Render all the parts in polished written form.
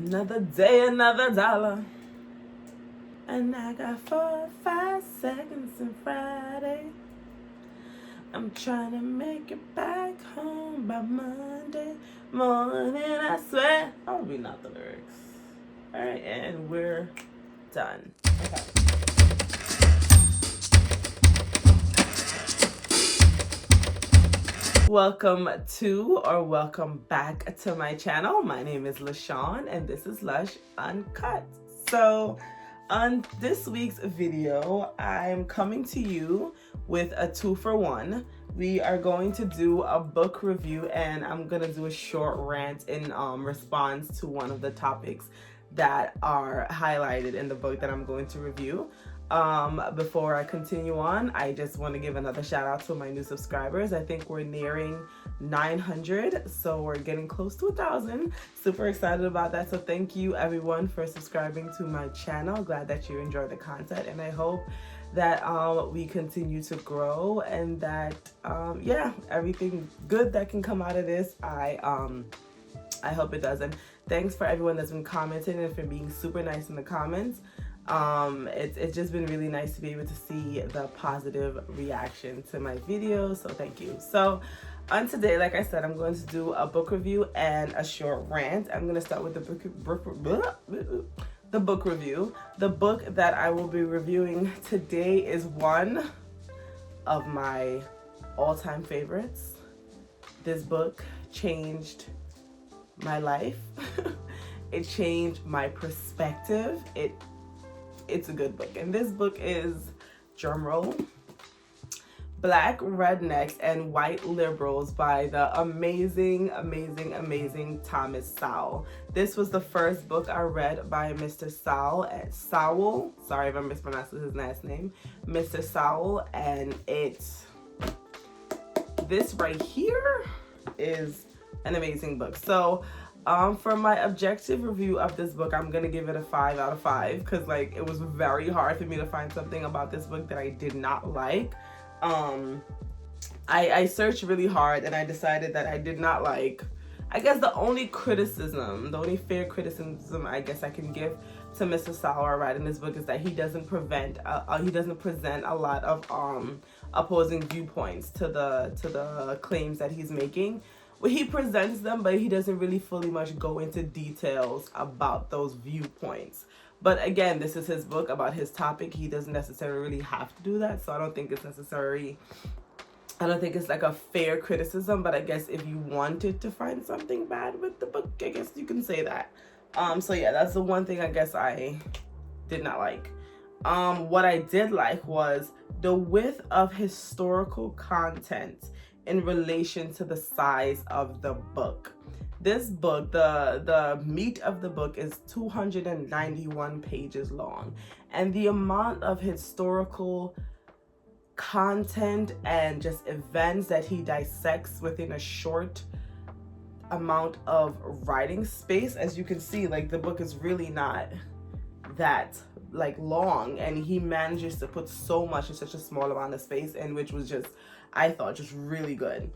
Another day, another dollar. And I got 4 or 5 seconds in Friday. I'm trying to make it back home by Monday morning, I swear. I'll be not the lyrics. Alright, and we're done. Okay. Welcome to or welcome back to my channel. My name is LaShawn and this is Lush Uncut. So on this week's video, I'm coming to you with a 2-for-1. We are going to do a book review and I'm gonna do a short rant in response to one of the topics that are highlighted in the book that I'm going to review. Before I continue on, I just want to give another shout out to my new subscribers. I think we're nearing 900, so we're getting close to 1,000. Super excited about that. So thank you everyone for subscribing to my channel. Glad that you enjoy the content, and I hope that we continue to grow and that everything good that can come out of this, I hope it does. And thanks for everyone that's been commenting and for being super nice in the comments. It's just been really nice to be able to see the positive reaction to my videos, so thank you. So on today, like I said, I'm going to do a book review and a short rant. I'm going to start with the book review. The book that I will be reviewing today is one of my all-time favorites. This book changed my life. It changed my perspective. It's a good book, and this book is, drumroll, Black Rednecks and White Liberals by the amazing Thomas Sowell. This was the first book I read by Mr. Sowell. Sorry if I mispronounced his last name. Mr. Sowell, and this right here is an amazing book. So for my objective review of this book, I'm gonna give it a 5 out of 5 because it was very hard for me to find something about this book that I did not like. I searched really hard and I decided that I did not like. I guess the only fair criticism I guess I can give to Mr. Sowell right in this book is that he doesn't present a lot of opposing viewpoints to the claims that he's making. Well, he presents them, but he doesn't really fully much go into details about those viewpoints. But again, this is his book about his topic. He doesn't necessarily really have to do that, so I don't think it's like a fair criticism. But I guess if you wanted to find something bad with the book, I guess you can say that. So yeah, that's the one thing I guess I did not like. What I did like was the width of historical content in relation to the size of the book. This book, the meat of the book is 291 pages long, and the amount of historical content and just events that he dissects within a short amount of writing space, as you can see, the book is really not that long, and he manages to put so much in such a small amount of space, and which was just, I thought, just really good.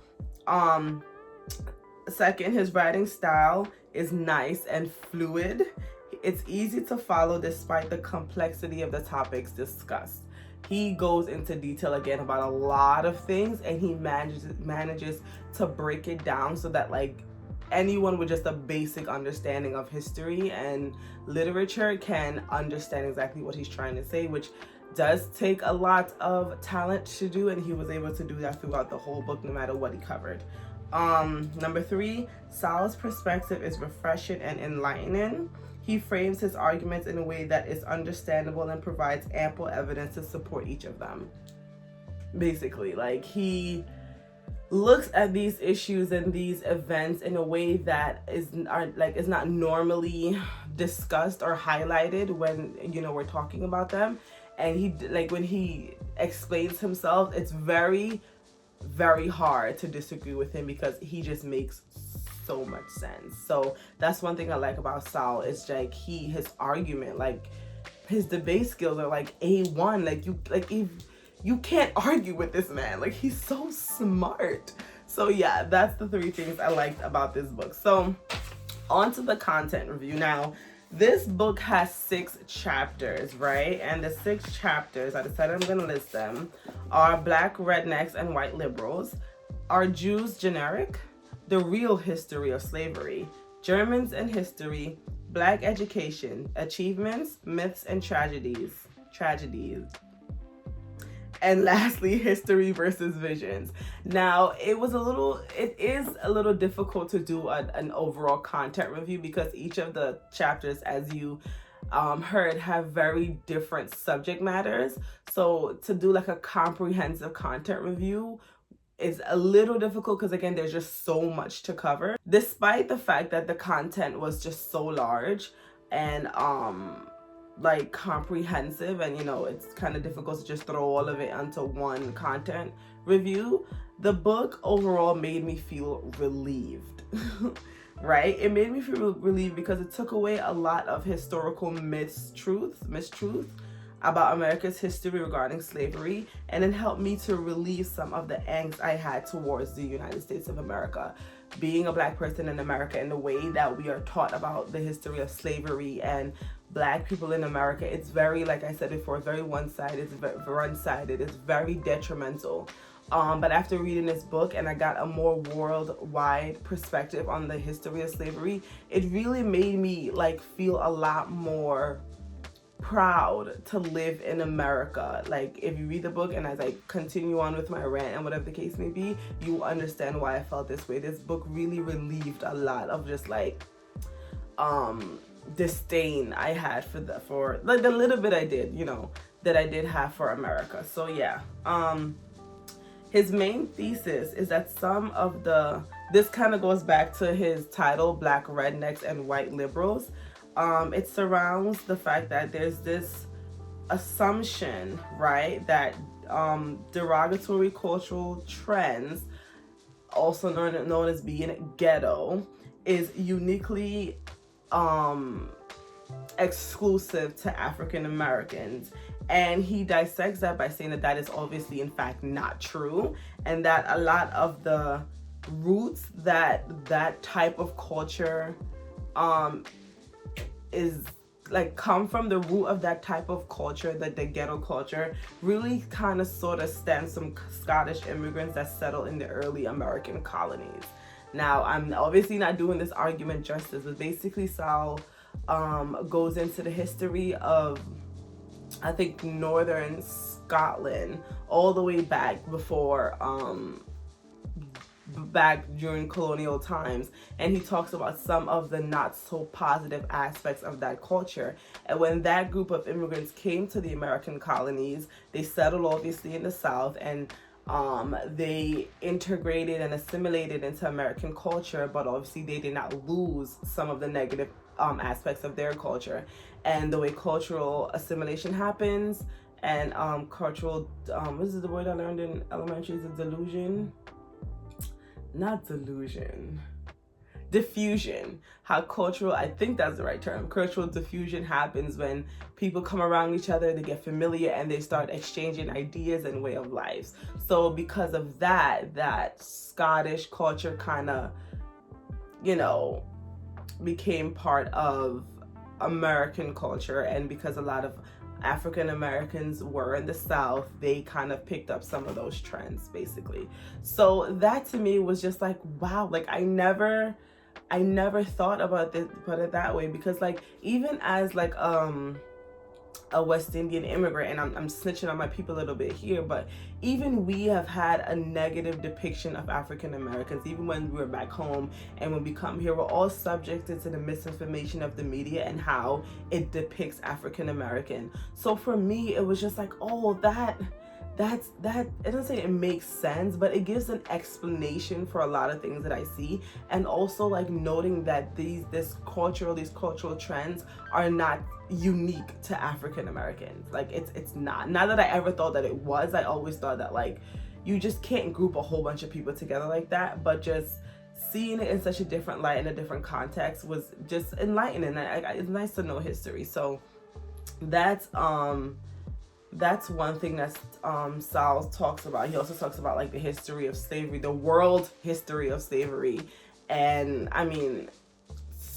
Second, his writing style is nice and fluid. It's easy to follow despite the complexity of the topics discussed. He goes into detail again about a lot of things, and he manages to break it down so that anyone with just a basic understanding of history and literature can understand exactly what he's trying to say, which does take a lot of talent to do, and he was able to do that throughout the whole book, no matter what he covered. Number 3, Sowell's perspective is refreshing and enlightening. He frames his arguments in a way that is understandable and provides ample evidence to support each of them. Basically, he looks at these issues and these events in a way that is not normally discussed or highlighted when we're talking about them. And he when he explains himself, it's very hard to disagree with him because he just makes so much sense. So that's one thing I like about Sowell. It's his argument, his debate skills are A1. You can't argue with this man. He's so smart. So yeah, that's the 3 things I liked about this book. So On to the content review. Now, this book has 6 chapters, right? And the 6 chapters, I decided I'm going to list them, are Black Rednecks and White Liberals, Are Jews Generic? The Real History of Slavery, Germans and History, Black Education, Achievements, Myths and Tragedies. And lastly, History versus Visions. Now, it is a little difficult to do an overall content review because each of the chapters, as you heard, have very different subject matters. So to do like a comprehensive content review is a little difficult because, again, there's just so much to cover. Despite the fact that the content was just so large and like comprehensive, and it's kind of difficult to just throw all of it onto one content review, the book overall made me feel relieved. Right? It made me feel relieved because it took away a lot of historical mistruth about America's history regarding slavery, and it helped me to relieve some of the angst I had towards the United States of America. Being a Black person in America, and the way that we are taught about the history of slavery and Black people in America, it's very, like I said before, very one-sided, it's very detrimental. But after reading this book, and I got a more worldwide perspective on the history of slavery, it really made me like feel a lot more proud to live in America. Like, if you read the book, and as I continue on with my rant and whatever the case may be, you will understand why I felt this way. This book really relieved a lot of just like disdain I had for like the little bit I did, that I did have for America. So yeah, his main thesis is that this kind of goes back to his title, Black Rednecks and White Liberals. It surrounds the fact that there's this assumption, right, that derogatory cultural trends, also known as being ghetto, is uniquely exclusive to African Americans. And he dissects that by saying that is obviously in fact not true, and that a lot of the roots that type of culture is like come from, the root of that type of culture, that the ghetto culture really kind of sort of stems from Scottish immigrants that settled in the early American colonies. Now, I'm obviously not doing this argument justice, but basically Sowell goes into the history of, I think, northern Scotland all the way back before back during colonial times, and he talks about some of the not so positive aspects of that culture. And when that group of immigrants came to the American colonies, they settled obviously in the South, and they integrated and assimilated into American culture, but obviously they did not lose some of the negative aspects of their culture. And the way cultural assimilation happens, and cultural what is the word I learned in elementary, is a delusion, not delusion, diffusion. How cultural, I think that's the right term, cultural diffusion happens when people come around each other, they get familiar, and they start exchanging ideas and way of lives. So because of that Scottish culture kind of, became part of American culture, and because a lot of African Americans were in the South, they kind of picked up some of those trends, basically. So that to me was just like, wow, like I never thought about it that way, because like even as like a West Indian immigrant, and I'm snitching on my people a little bit here, but even we have had a negative depiction of African Americans. Even when we're back home and when we come here, we're all subjected to the misinformation of the media and how it depicts African American. So for me, it was just like, oh, that it doesn't say it makes sense, but it gives an explanation for a lot of things that I see. And also like noting that these cultural trends are not unique to African Americans. Like it's not that I ever thought that it was. I always thought that like you just can't group a whole bunch of people together like that, but just seeing it in such a different light, in a different context, was just enlightening. It's nice to know history. So that's one thing that Sowell talks about. He also talks about like the history of slavery, the world history of slavery. And I mean,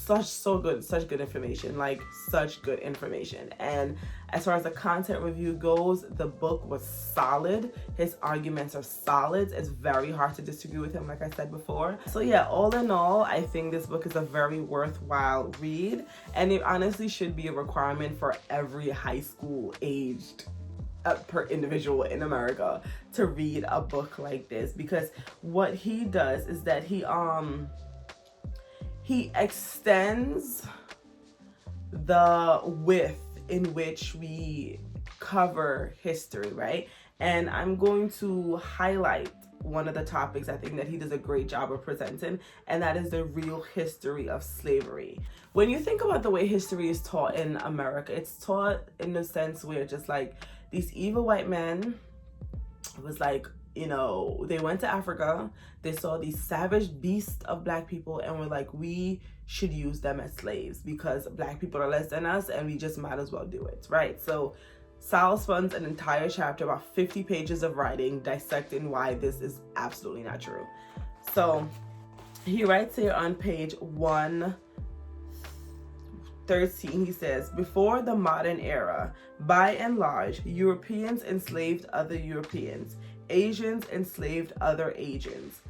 such good information, like such good information. And as far as the content review goes, the book was solid. His arguments are solid. It's very hard to disagree with him, like I said before. So yeah, all in all, I think this book is a very worthwhile read, and it honestly should be a requirement for every high school aged per individual in America to read a book like this, because what he does is that he extends the width in which we cover history, right? And I'm going to highlight one of the topics I think that he does a great job of presenting, and that is the real history of slavery. When you think about the way history is taught in America, it's taught in the sense where just like these evil white men was like, you know, they went to Africa, they saw these savage beasts of black people and were like, we should use them as slaves because black people are less than us and we just might as well do it, right? So Sowell spends an entire chapter, about 50 pages of writing, dissecting why this is absolutely not true. So he writes here on page 113, he says, before the modern era, by and large, Europeans enslaved other Europeans, Asians enslaved other Asians,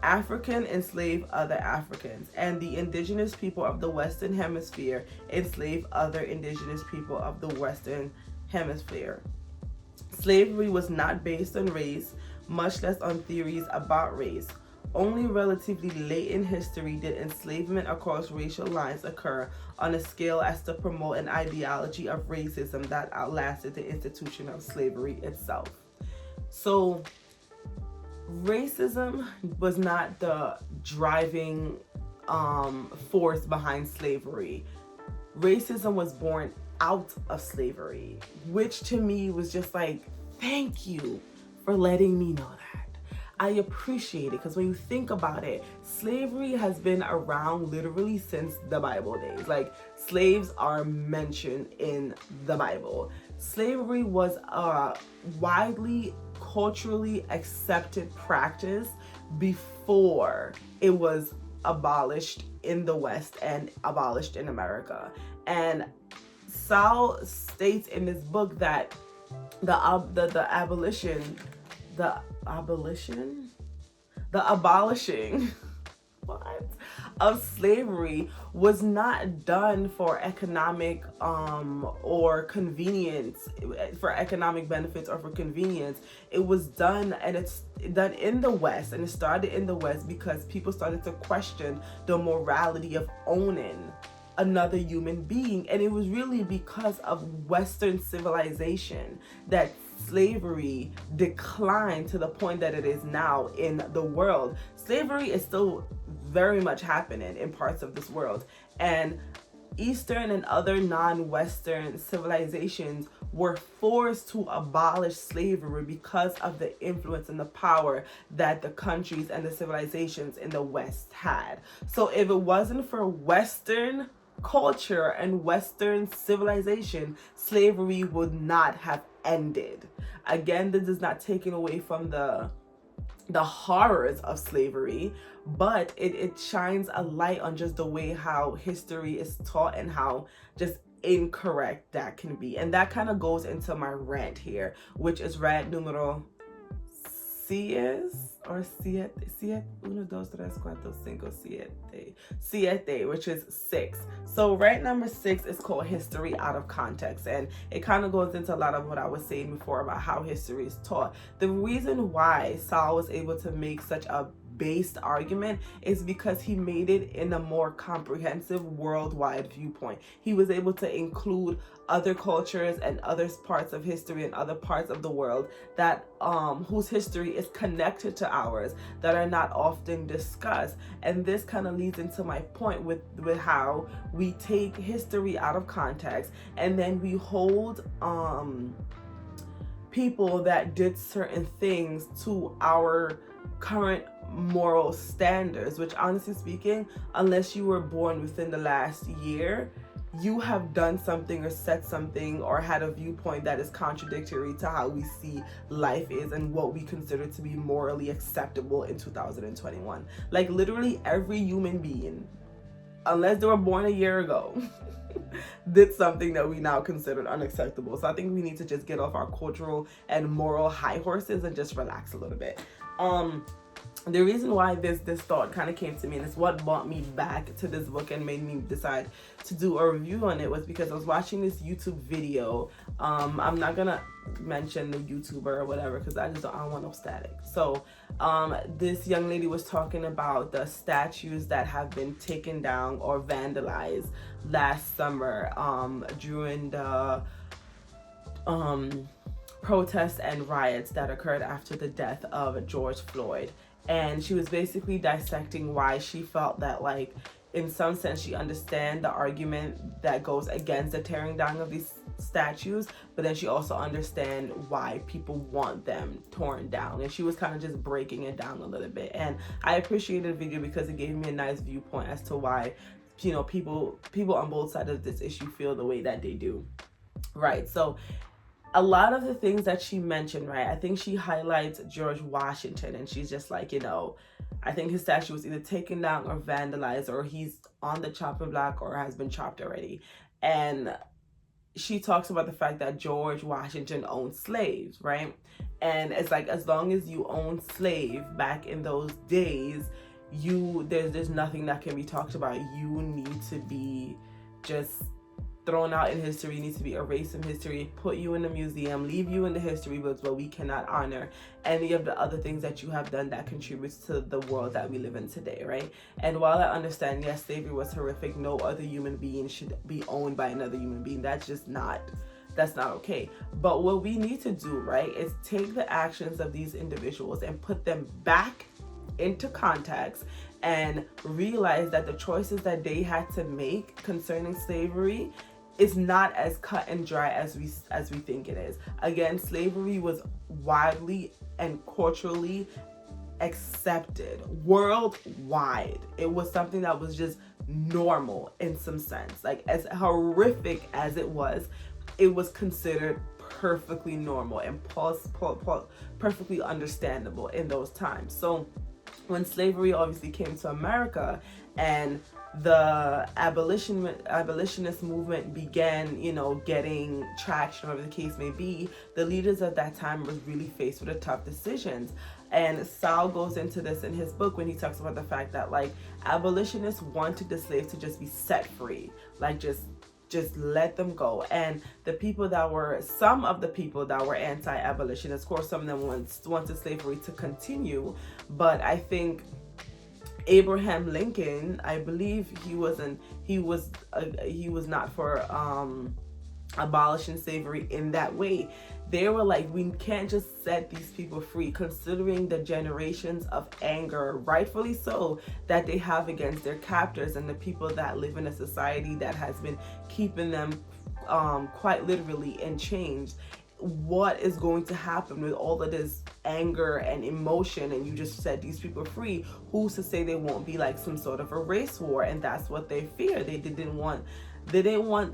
African enslaved other Africans, and the indigenous people of the Western Hemisphere enslaved other indigenous people of the Western Hemisphere. Slavery was not based on race, much less on theories about race. Only relatively late in history did enslavement across racial lines occur on a scale as to promote an ideology of racism that outlasted the institution of slavery itself. So racism was not the driving force behind slavery. Racism was born out of slavery, which to me was just like, thank you for letting me know that. I appreciate it, because when you think about it, slavery has been around literally since the Bible days. Like, slaves are mentioned in the Bible. Slavery was a widely culturally accepted practice before it was abolished in the West and abolished in America. And Sowell states in this book that the abolishing what? Of slavery was not done for economic or convenience, for economic benefits or for convenience. It was done, and it's done in the West, and it started in the West because people started to question the morality of owning another human being. And it was really because of Western civilization that slavery declined to the point that it is now in the world. Slavery is still very much happening in parts of this world, and Eastern and other non-Western civilizations were forced to abolish slavery because of the influence and the power that the countries and the civilizations in the West had. So if it wasn't for Western culture and Western civilization, slavery would not have ended. Again, this is not taken away from the horrors of slavery, but it shines a light on just the way how history is taught and how just incorrect that can be. And that kind of goes into my rant here, which is rant numero 7, which is 6. So rant number 6 is called History Out of Context, and it kind of goes into a lot of what I was saying before about how history is taught. The reason why Sowell was able to make such a based argument is because he made it in a more comprehensive worldwide viewpoint. He was able to include other cultures and other parts of history and other parts of the world that whose history is connected to ours, that are not often discussed. And this kind of leads into my point with how we take history out of context, and then we hold people that did certain things to our current moral standards, which honestly speaking, unless you were born within the last year, you have done something or said something or had a viewpoint that is contradictory to how we see life is and what we consider to be morally acceptable in 2021. Like literally every human being unless they were born a year ago, did something that we now considered unacceptable. So I think we need to just get off our cultural and moral high horses and just relax a little bit. The reason why this thought kind of came to me, and it's what brought me back to this book and made me decide to do a review on it, was because I was watching this YouTube video. I'm not gonna mention the YouTuber or whatever because I don't want no static. So this young lady was talking about the statues that have been taken down or vandalized last summer during the protests and riots that occurred after the death of George Floyd. And she was basically dissecting why she felt that, like, in some sense she understands the argument that goes against the tearing down of these statues, but then she also understands why people want them torn down. And she was kind of just breaking it down a little bit. And I appreciated the video because it gave me a nice viewpoint as to why, you know, people on both sides of this issue feel the way that they do. Right. So a lot of the things that she mentioned, right, I think she highlights George Washington, and she's just like, you know, I think his statue was either taken down or vandalized, or he's on the chopping block or has been chopped already. And she talks about the fact that George Washington owned slaves, right? And it's like, as long as you own slave back in those days, there's nothing that can be talked about. You need to be just thrown out in history, needs to be erased from history, put you in a museum, leave you in the history books, but we cannot honor any of the other things that you have done that contributes to the world that we live in today, right? And while I understand, yes, slavery was horrific, no other human being should be owned by another human being. That's not okay. But what we need to do, right, is take the actions of these individuals and put them back into context and realize that the choices that they had to make concerning slavery is not as cut and dry as we think it is. Again, slavery was widely and culturally accepted worldwide. It was something that was just normal in some sense. Like, as horrific as it was considered perfectly normal and perfectly understandable in those times. So when slavery obviously came to America and the abolitionist movement began, you know, getting traction, whatever the case may be, the leaders of that time was really faced with a tough decisions. And Sowell goes into this in his book when he talks about the fact that, like, abolitionists wanted the slaves to just be set free, like just let them go. And some of the people that were anti-abolitionists, of course, some of them wanted slavery to continue, but I think Abraham Lincoln, I believe he was not for abolishing slavery in that way. They were like, we can't just set these people free, considering the generations of anger, rightfully so, that they have against their captors and the people that live in a society that has been keeping them quite literally in chains. What is going to happen with all of this anger and emotion, and you just set these people free? Who's to say they won't be like some sort of a race war? And that's what they fear. They didn't want,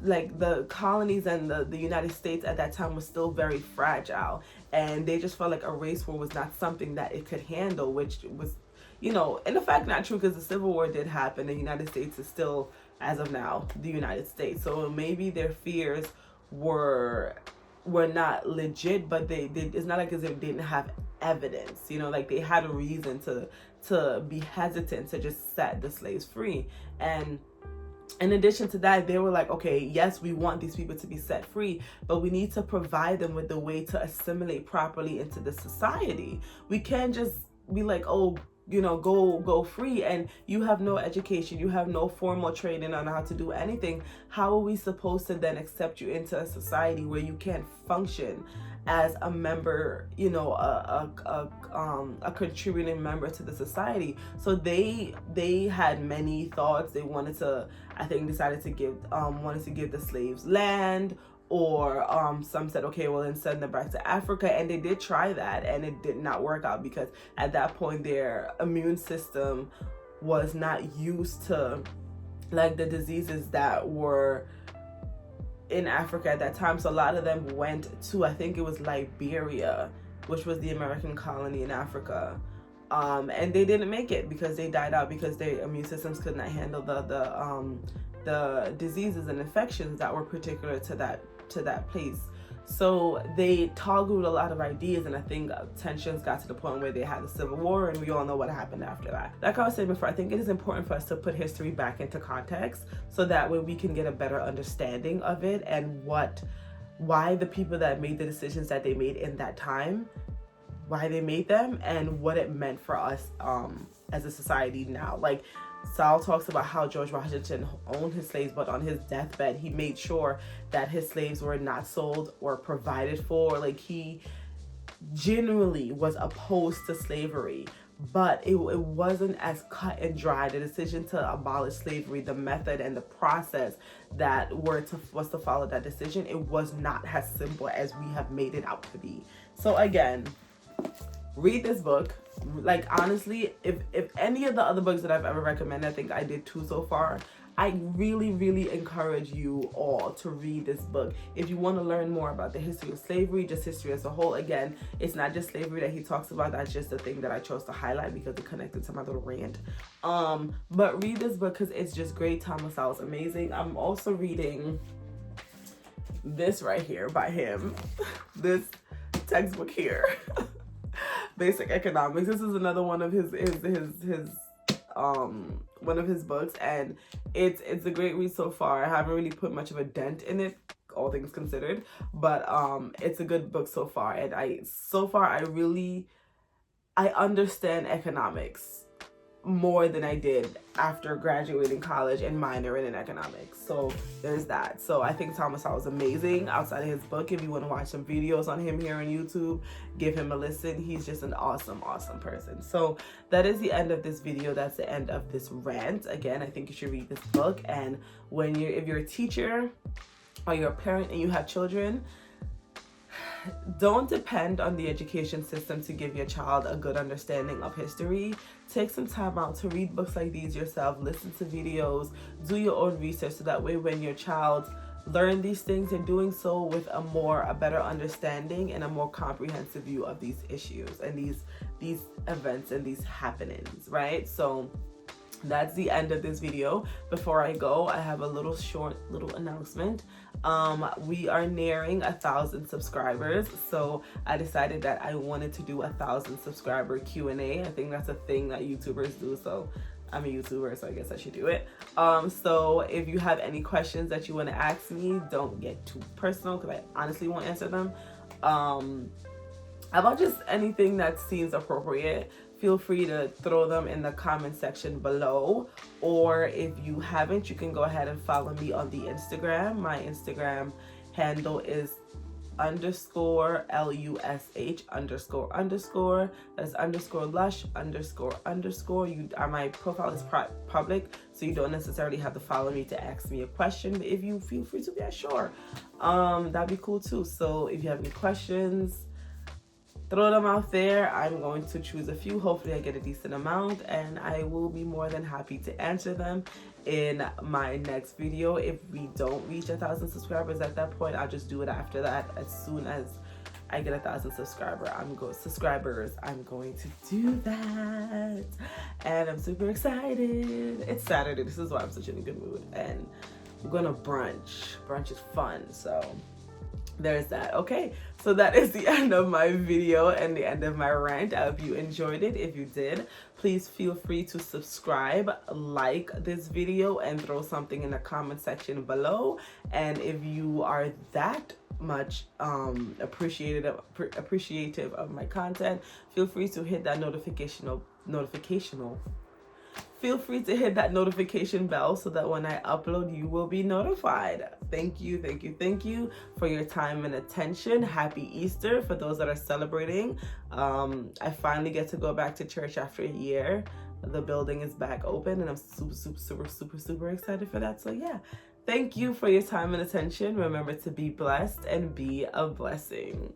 like, the colonies and the United States at that time was still very fragile, and they just felt like a race war was not something that it could handle, which was, you know, in fact not true, because the Civil War did happen. The United States is still, as of now, the United States. So maybe their fears were not legit, but they it's not like as if they didn't have evidence, you know, like they had a reason to be hesitant to just set the slaves free. And in addition to that, they were like, okay, yes, we want these people to be set free, but we need to provide them with the way to assimilate properly into the society. We can't just be like, oh, you know, go free, and you have no education, you have no formal training on how to do anything. How are we supposed to then accept you into a society where you can't function as a member, you know, a contributing member to the society? So they had many thoughts. They wanted to, I think, decided to give the slaves land, or some said, okay, well, then send them back to Africa. And they did try that, and it did not work out, because at that point their immune system was not used to, like, the diseases that were in Africa at that time. So a lot of them went to, I think it was Liberia, which was the American colony in Africa, and they didn't make it because they died out because their immune systems could not handle the diseases and infections that were particular to that place. So they toggled a lot of ideas, and I think tensions got to the point where they had the Civil War, and we all know what happened after that. Like I was saying before, I think it is important for us to put history back into context so that way we can get a better understanding of it and why the people that made the decisions that they made in that time, why they made them, and what it meant for us as a society now. Like, Sowell talks about how George Washington owned his slaves, but on his deathbed, he made sure that his slaves were not sold or provided for. Like, he genuinely was opposed to slavery, but it wasn't as cut and dry. The decision to abolish slavery, the method and the process that was to follow that decision, it was not as simple as we have made it out to be. So again, read this book. Like, honestly, if any of the other books that I've ever recommended, I think I did 2 so far, I really, really encourage you all to read this book. If you want to learn more about the history of slavery, just history as a whole, again, it's not just slavery that he talks about. That's just the thing that I chose to highlight because it connected to my little rant. But read this book because it's just great. Thomas Sowell is amazing. I'm also reading this right here by him. This textbook here. Basic Economics. This is another one of his one of his books, and it's a great read so far. I haven't really put much of a dent in it, all things considered, but it's a good book so far. And I understand economics more than I did after graduating college and minoring in economics. So there's that. So I think Thomas Sowell is amazing. Outside of his book, if you want to watch some videos on him here on YouTube, give him a listen. He's just an awesome person. So that is the end of this video. That's the end of this rant. Again, I think you should read this book. And if you're a teacher or you're a parent and you have children, don't depend on the education system to give your child a good understanding of history. Take some time out to read books like these yourself, listen to videos, do your own research, so that way when your child learn these things, they're doing so with a better understanding and a more comprehensive view of these issues and these events and these happenings, right? So that's the end of this video. Before I go, I have a short announcement. We are nearing 1,000 subscribers, so I decided that I wanted to do 1,000 subscriber Q&A. I think that's a thing that YouTubers do, so I'm a YouTuber, so I guess I should do it. So if you have any questions that you want to ask me, don't get too personal because I honestly won't answer them. About just anything that seems appropriate, feel free to throw them in the comment section below. Or if you haven't, you can go ahead and follow me on the Instagram. My Instagram handle is _LUSH__. That's _lush__. My profile is public, so you don't necessarily have to follow me to ask me a question. But if you feel free to, yeah, sure. That'd be cool too. So if you have any questions, throw them out there. I'm going to choose a few. Hopefully I get a decent amount, and I will be more than happy to answer them in my next video. If we don't reach 1,000 subscribers at that point, I'll just do it after that. As soon as I get 1,000 subscribers, I'm going to do that, and I'm super excited. It's Saturday. This is why I'm such in a good mood, and I'm gonna brunch. Brunch is fun, so there's that. Okay, so that is the end of my video and the end of my rant. I hope you enjoyed it. If you did, please feel free to subscribe, like this video, and throw something in the comment section below. And if you are that much appreciative of my content, feel free to hit that Feel free to hit that notification bell so that when I upload, you will be notified. Thank you for your time and attention. Happy Easter for those that are celebrating. I finally get to go back to church after a year. The building is back open, and I'm super excited for that. So yeah, thank you for your time and attention. Remember to be blessed and be a blessing.